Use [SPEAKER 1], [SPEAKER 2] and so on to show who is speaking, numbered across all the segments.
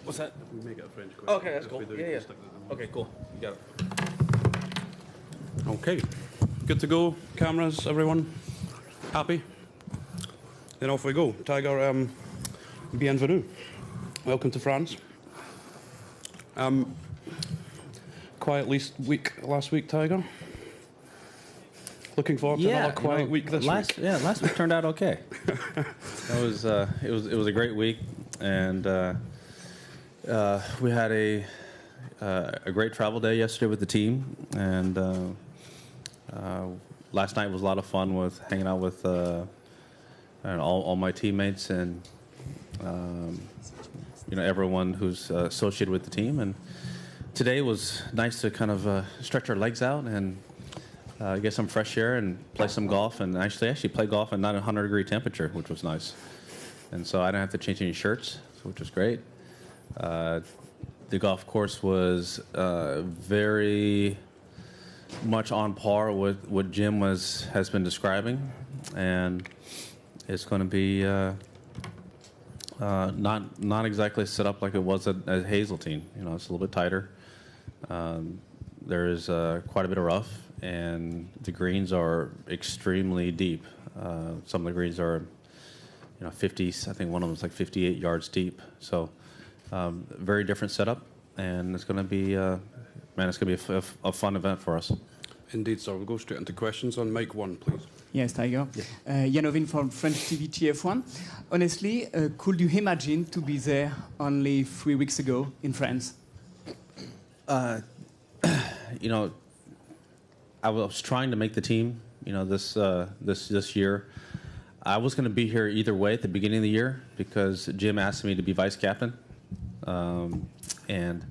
[SPEAKER 1] What's that?
[SPEAKER 2] We make it a French question.
[SPEAKER 1] Okay, that's
[SPEAKER 2] If
[SPEAKER 1] cool.
[SPEAKER 2] we do,
[SPEAKER 1] Yeah,
[SPEAKER 2] you
[SPEAKER 1] yeah.
[SPEAKER 2] stick that in.
[SPEAKER 1] Okay, cool. You got it.
[SPEAKER 2] Okay, good to go. Cameras, everyone. Happy? Then off we go. Tiger, bienvenue. Welcome to France. Quiet week last week, Tiger. Looking forward to another quiet week this week.
[SPEAKER 3] Yeah, last week turned out okay. It was a great week, and we had a great travel day yesterday with the team, and last night was a lot of fun with hanging out with all my teammates and everyone who's associated with the team. And today was nice to kind of stretch our legs out and get some fresh air and play some golf, and actually play golf at not 100-degree temperature, which was nice. And so I didn't have to change any shirts, which was great. The golf course was very much on par with what Jim has been describing, and it's going to be not exactly set up like it was at Hazeltine. It's a little bit tighter. There is quite a bit of rough, and the greens are extremely deep. Some of the greens are 50, I think one of them is like 58 yards deep. So very different setup, and it's going to be it's going to be a fun event for us.
[SPEAKER 2] Indeed, sir. We'll go straight into questions on mic 1, please.
[SPEAKER 4] Yes, Tiger. Yeah. Janovin from French TV TF1. Honestly, could you imagine to be there only 3 weeks ago in France?
[SPEAKER 3] I was trying to make the team, this year. I was going to be here either way at the beginning of the year because Jim asked me to be vice captain, and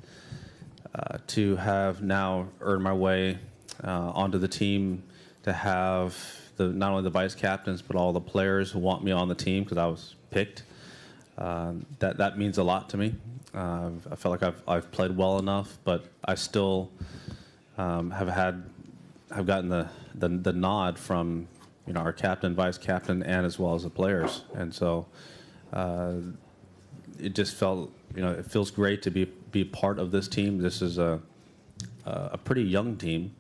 [SPEAKER 3] to have now earned my way onto the team, to have not only the vice captains but all the players who want me on the team because I was picked. That means a lot to me. I felt like I've played well enough, but I still have gotten the nod from our captain, vice captain, and as well as the players. And so it just felt it feels great to be part of this team. This is a pretty young team,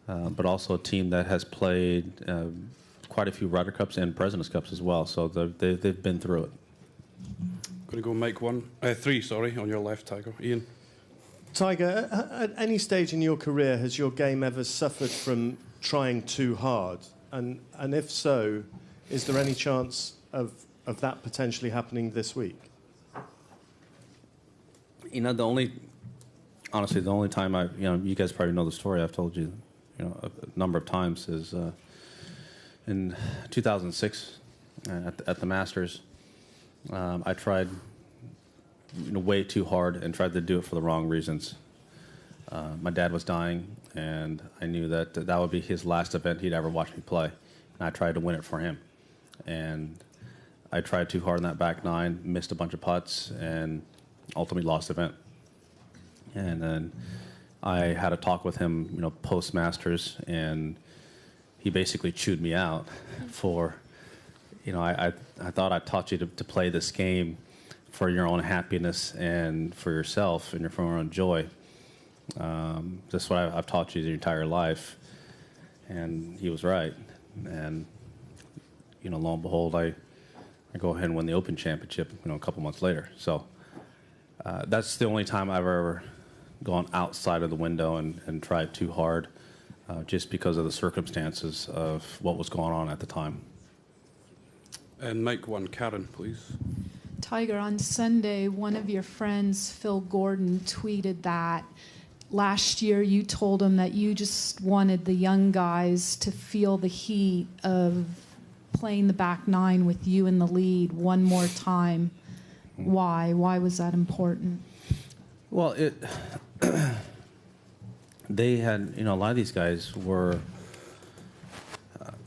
[SPEAKER 3] but also a team that has played quite a few Ryder Cups and Presidents Cups as well. So they've been through it.
[SPEAKER 2] Going to go mic 3, sorry, on your left, Tiger. Ian.
[SPEAKER 5] Tiger, at any stage in your career, has your game ever suffered from trying too hard? And if so, is there any chance of that potentially happening this week?
[SPEAKER 3] Honestly, the only time you guys probably know the story. I've told you, a number of times is in 2006 at the Masters. I tried way too hard and tried to do it for the wrong reasons. My dad was dying, and I knew that would be his last event he'd ever watch me play, and I tried to win it for him. And I tried too hard in that back nine, missed a bunch of putts, and ultimately lost the event. And then I had a talk with him, post Masters, and he basically chewed me out for, I thought I taught you to play this game for your own happiness and for yourself and for your own joy. That's what I've taught you your entire life. And he was right. And, lo and behold, I go ahead and win the Open Championship, a couple months later. So that's the only time I've ever gone outside of the window and tried too hard, just because of the circumstances of what was going on at the time.
[SPEAKER 2] And mic 1, Karen, please.
[SPEAKER 6] Tiger, on Sunday, one of your friends, Phil Gordon, tweeted that last year you told him that you just wanted the young guys to feel the heat of playing the back nine with you in the lead one more time. Why? Why was that important?
[SPEAKER 3] Well, they had, a lot of these guys were,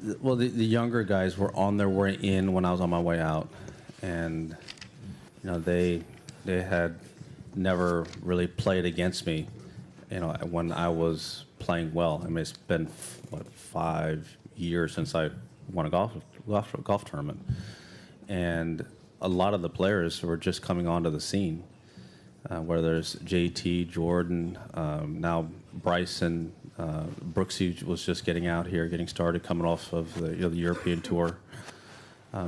[SPEAKER 3] the younger guys were on their way in when I was on my way out. And, they had never really played against me, when I was playing well. I mean, it's been, 5 years since I won a golf tournament. And a lot of the players were just coming onto the scene. whether it's JT, Jordan, now Bryson, Brooksy was just getting out here, getting started, coming off of the European tour.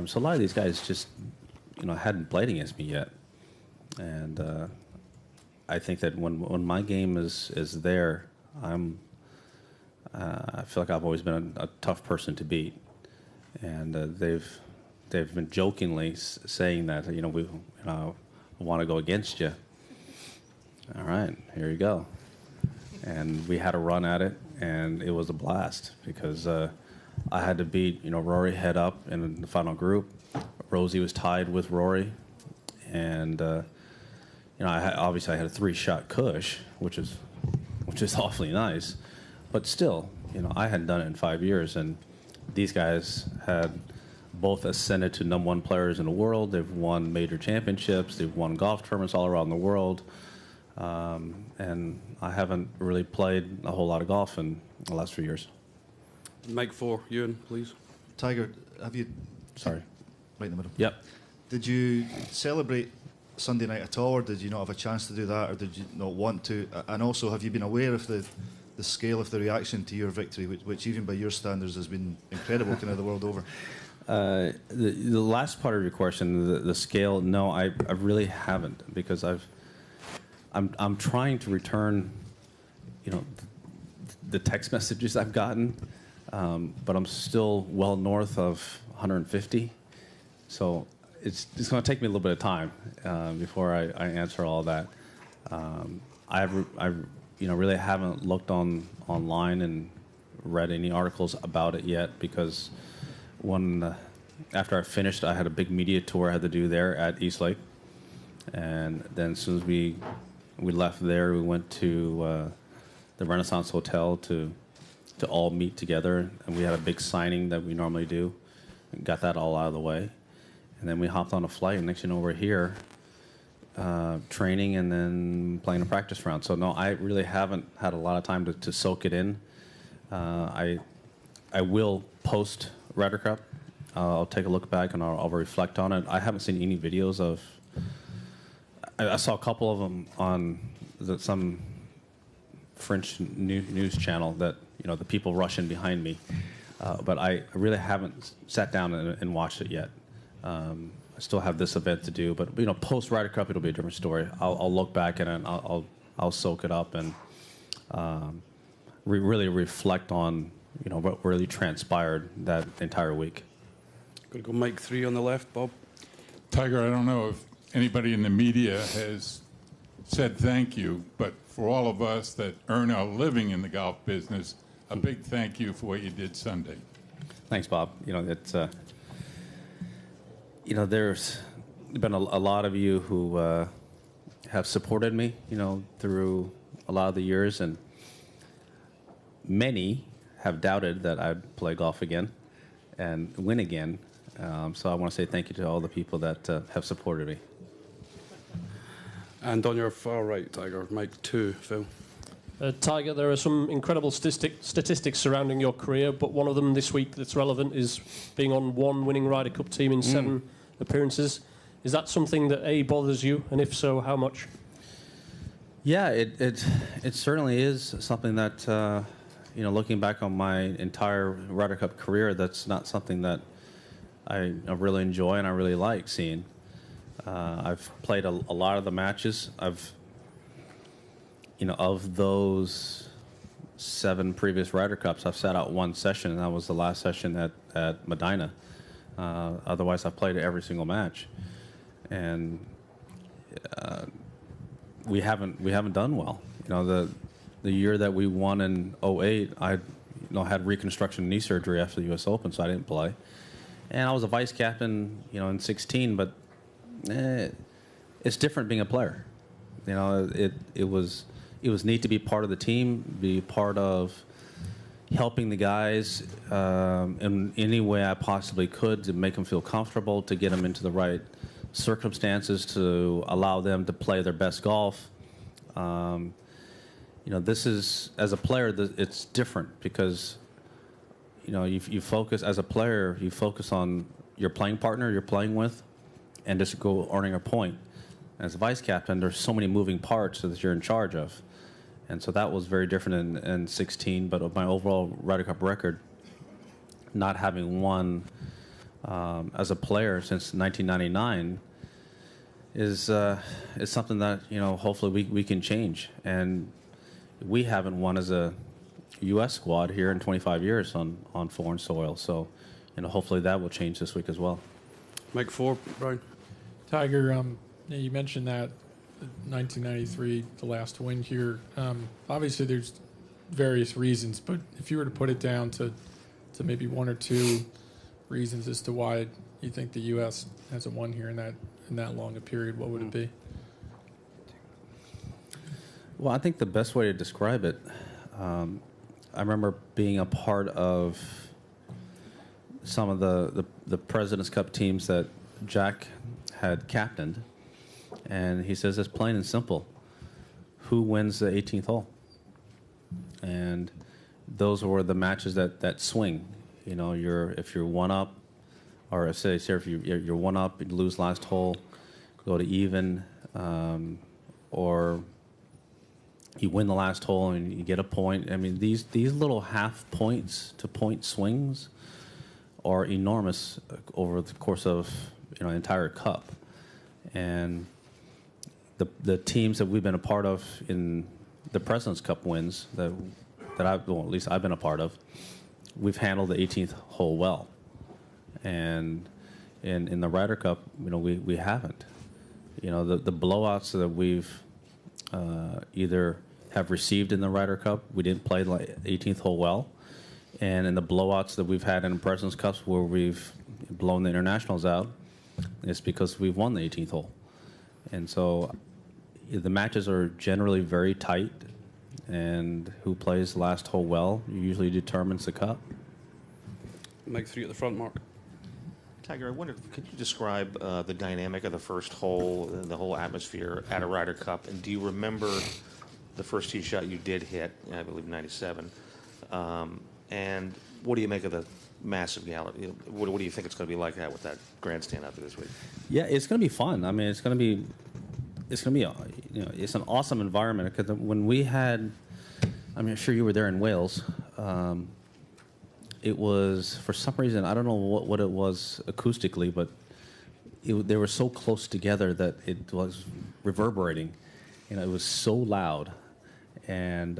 [SPEAKER 3] So a lot of these guys just, hadn't played against me yet. And I think that when my game is there, I feel like I've always been a tough person to beat. And they've been jokingly saying that, we want to go against you. All right, here you go. And we had a run at it, and it was a blast because I had to beat, Rory head up in the final group. Rosie was tied with Rory, and obviously I had a 3-shot cush, which is awfully nice, but still, I hadn't done it in 5 years, and these guys had both ascended to #1 players in the world. They've won major championships. They've won golf tournaments all around the world. And I haven't really played a whole lot of golf in the last few years.
[SPEAKER 2] Mic 4, Ewan, please.
[SPEAKER 1] Tiger, have you...
[SPEAKER 3] Sorry.
[SPEAKER 1] Right in the middle.
[SPEAKER 3] Yep.
[SPEAKER 1] Did you celebrate Sunday night at all, or did you not have a chance to do that, or did you not want to? And also, have you been aware of the scale of the reaction to your victory, which even by your standards has been incredible kind of the world over?
[SPEAKER 3] The last part of your question, the scale, no, I really haven't, because I'm trying to return, the text messages I've gotten, but I'm still well north of 150, so it's going to take me a little bit of time before I answer all that. I really haven't looked online and read any articles about it yet, because after I finished, I had a big media tour I had to do there at East Lake, and then as soon as we left there, we went to the Renaissance Hotel to all meet together, and we had a big signing that we normally do, and got that all out of the way, and then we hopped on a flight, and next thing you know, we're here training and then playing a practice round. So no, I really haven't had a lot of time to soak it in. I will post Ryder Cup. I'll take a look back and I'll reflect on it. I haven't seen any videos of. I saw a couple of them on some French news channel that the people rushing behind me, but I really haven't sat down and watched it yet. I still have this event to do, but post Ryder Cup it'll be a different story. I'll look back at it and I'll soak it up and really reflect on what really transpired that entire week.
[SPEAKER 2] Going to go mic 3 on the left, Bob.
[SPEAKER 7] Tiger, I don't know if anybody in the media has said thank you, but for all of us that earn our living in the golf business, a big thank you for what you did Sunday.
[SPEAKER 3] Thanks, Bob. It's there's been a lot of you who have supported me, through a lot of the years, and many have doubted that I'd play golf again and win again. So I want to say thank you to all the people that have supported me.
[SPEAKER 2] And on your far right, Tiger, mic 2, Phil.
[SPEAKER 8] Tiger, there are some incredible statistics surrounding your career, but one of them this week that's relevant is being on one winning Ryder Cup team in 7 appearances. Is that something that bothers you, and if so, how much?
[SPEAKER 3] Yeah, it certainly is something that looking back on my entire Ryder Cup career, that's not something that I really enjoy and I really like seeing. I've played a lot of the matches. Of those 7 previous Ryder Cups, I've sat out 1 session, and that was the last session at Medina. Otherwise, I've played every single match, and we haven't done well. The year that we won in 2008, I had reconstruction knee surgery after the U.S. Open, so I didn't play. And I was a vice captain, in 2016, but it's different being a player. It was neat to be part of the team, be part of helping the guys in any way I possibly could to make them feel comfortable, to get them into the right circumstances, to allow them to play their best golf. This is, as a player, it's different because, you focus, as a player, you focus on your playing partner you're playing with and just go earning a point. As a vice captain, there's so many moving parts that you're in charge of. And so that was very different in 16, but of my overall Ryder Cup record, not having won as a player since 1999 is something that, you know, hopefully we can change. And we haven't won as a U.S. squad here in 25 years on foreign soil. So, you know, hopefully that will change this week as well.
[SPEAKER 2] Mike 4, Brian.
[SPEAKER 9] Tiger, you mentioned that 1993, the last win here. Obviously, there's various reasons, but if you were to put it down to maybe one or two reasons as to why you think the U.S. hasn't won here in that long a period, what would it be?
[SPEAKER 3] Well, I think the best way to describe it, I remember being a part of some of the President's Cup teams that Jack had captained, and he says it's plain and simple. Who wins the 18th hole? And those were the matches that swing. You know, if you're one up, or if you're one up, you lose last hole, go to even, or you win the last hole and you get a point. I mean, these little half points to point swings are enormous over the course of, you know, an entire cup. And the teams that we've been a part of in the President's Cup wins that at least I've been a part of, we've handled the 18th hole well. And in the Ryder Cup, you know, we haven't. You know, the blowouts that we've either have received in the Ryder Cup, we didn't play the 18th hole well. And in the blowouts that we've had in the President's Cups where we've blown the internationals out, it's because we've won the 18th hole. And so the matches are generally very tight, and who plays the last hole well usually determines the cup.
[SPEAKER 2] Mike 3 at the front, Mark.
[SPEAKER 10] Tiger, I wonder, could you describe the dynamic of the first hole, the whole atmosphere at a Ryder Cup, and do you remember the first tee shot you did hit, I believe 97, and what do you make of the massive gallery? What do you think it's going to be like that with that grandstand out there this week?
[SPEAKER 3] Yeah, it's going to be fun. I mean, it's going to be, you know, it's an awesome environment, because when we had, I'm sure you were there in Wales. It was, for some reason, I don't know what it was acoustically, but they were so close together that it was reverberating. You know, it was so loud, and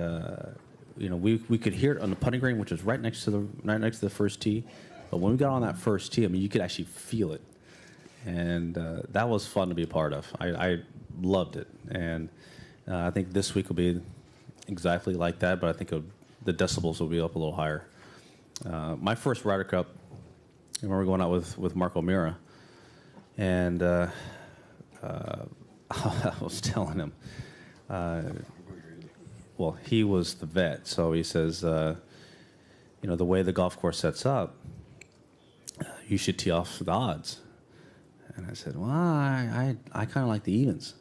[SPEAKER 3] you know, we could hear it on the putting green, which was right next to the first tee. But when we got on that first tee, I mean, you could actually feel it, and that was fun to be a part of. I loved it, and I think this week will be exactly like that. But I think the decibels will be up a little higher. My first Ryder Cup, I remember going out with Mark O'Meara, and I was telling him, well, he was the vet, so he says, you know, the way the golf course sets up, you should tee off the odds. And I said, well, I kind of like the evens.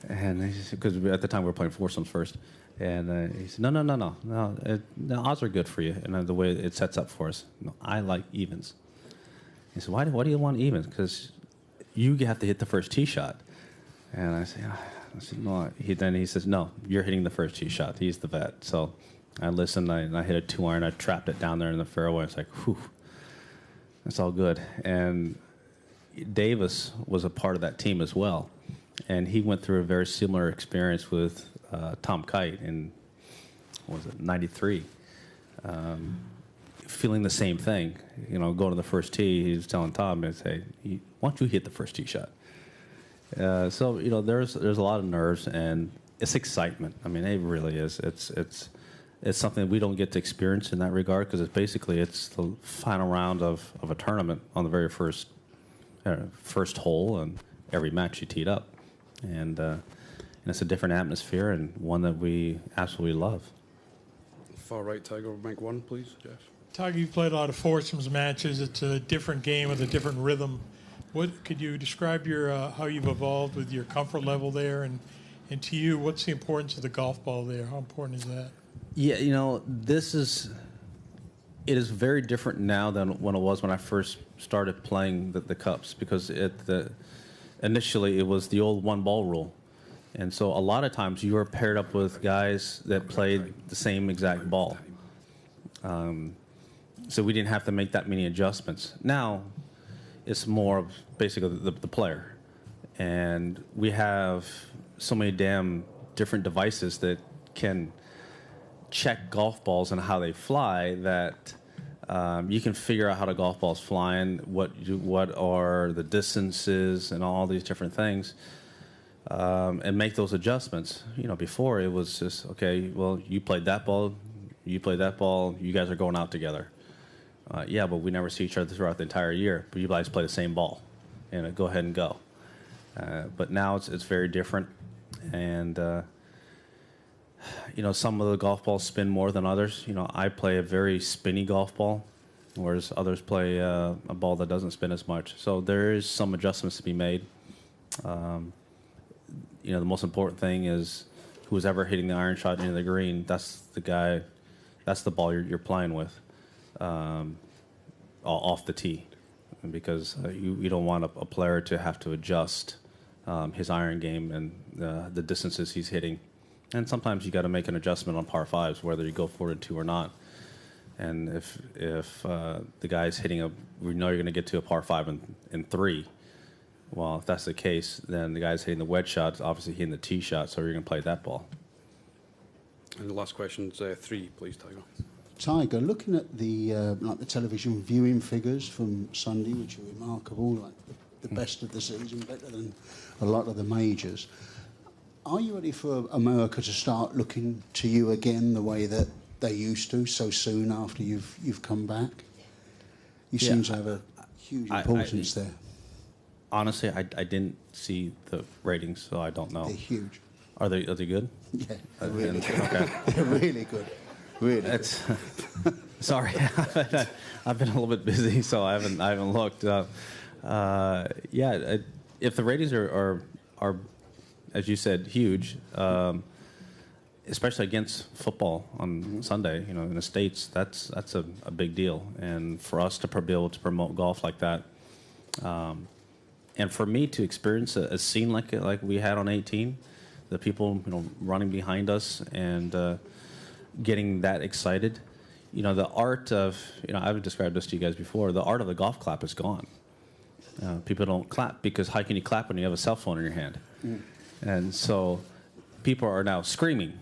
[SPEAKER 3] And because at the time we were playing foursomes first. And he said, no, the odds are good for you, and the way it sets up for us. No, I like evens. He said, why do you want evens? Because you have to hit the first tee shot. And I said, no. Then he says, no, you're hitting the first tee shot. He's the vet. So I listened, and I hit a 2-iron. I trapped it down there in the fairway. It's like, whew, that's all good. And Davis was a part of that team as well. And he went through a very similar experience with Tom Kite in, what was it, 93. Feeling the same thing. You know, going to the first tee, he was telling Tom, and say, why don't you hit the first tee shot? So, you know, there's a lot of nerves, and it's excitement. I mean, it really is. It's something we don't get to experience in that regard, because it's the final round of a tournament on the very first hole, and every match you teed up. And it's a different atmosphere, and one that we absolutely love.
[SPEAKER 2] Far right, Tiger. Mike 1, please, Jeff.
[SPEAKER 11] Tiger, you've played a lot of foursomes matches. It's a different game with a different rhythm. What could you describe how you've evolved with your comfort level there, and to you, what's the importance of the golf ball there? How important is that?
[SPEAKER 3] Yeah, you know, it is very different now than when it was when I first started playing the cups, because initially it was the old one ball rule. And so a lot of times you were paired up with guys that played the same exact ball. So we didn't have to make that many adjustments. Now it's more of basically the player. And we have so many damn different devices that can check golf balls and how they fly that you can figure out how the golf ball's flying, what are the distances and all these different things, and make those adjustments. You know, before it was just, okay, well, you played that ball, you played that ball, you guys are going out together. Yeah, but we never see each other throughout the entire year, but you guys play the same ball, and go ahead and go. But now it's very different, and you know, some of the golf balls spin more than others. You know, I play a very spinny golf ball, whereas others play a ball that doesn't spin as much. So there is some adjustments to be made. You know, the most important thing is who's ever hitting the iron shot into the green, that's the guy, that's the ball you're playing with off the tee. Because you don't want a player to have to adjust his iron game and the distances he's hitting. And sometimes you got to make an adjustment on par fives, whether you go 4-2 or not. And if the guy's hitting we know you're going to get to a par five in 3. Well, if that's the case, then the guy's hitting the wedge shot, obviously hitting the tee shot, so you're going to play that ball.
[SPEAKER 2] And the last question's 3, please, Tiger.
[SPEAKER 12] Tiger, looking at the like the television viewing figures from Sunday, which are remarkable, like the best of the season, better than a lot of the majors. Are you ready for America to start looking to you again the way that they used to so soon after you've come back? You seem to have a huge importance there.
[SPEAKER 3] Honestly, I didn't see the ratings, so I don't know.
[SPEAKER 12] They're huge.
[SPEAKER 3] Are they good?
[SPEAKER 12] Yeah, they're really good.
[SPEAKER 3] Okay.
[SPEAKER 12] They're really good. Really good.
[SPEAKER 3] Sorry, I've been a little bit busy, so I haven't looked. Yeah, if the ratings are as you said, huge, especially against football on Sunday, you know, in the States, that's a big deal. And for us to be able to promote golf like that, and for me to experience a scene like we had on 18, the people, you know, running behind us and getting that excited, you know, the art of, you know, I've described this to you guys before, the art of the golf clap is gone. People don't clap because how can you clap when you have a cell phone in your hand? And so people are now screaming,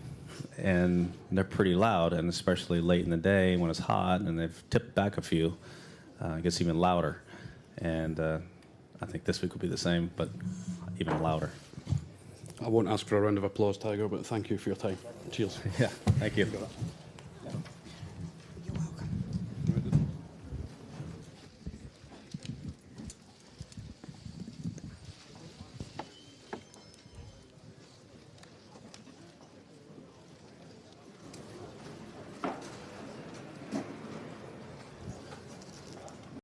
[SPEAKER 3] and they're pretty loud, and especially late in the day when it's hot and they've tipped back a few, it gets even louder. And I think this week will be the same, but even louder.
[SPEAKER 2] I won't ask for a round of applause, Tiger, but thank you for your time. Cheers.
[SPEAKER 3] Yeah, thank you.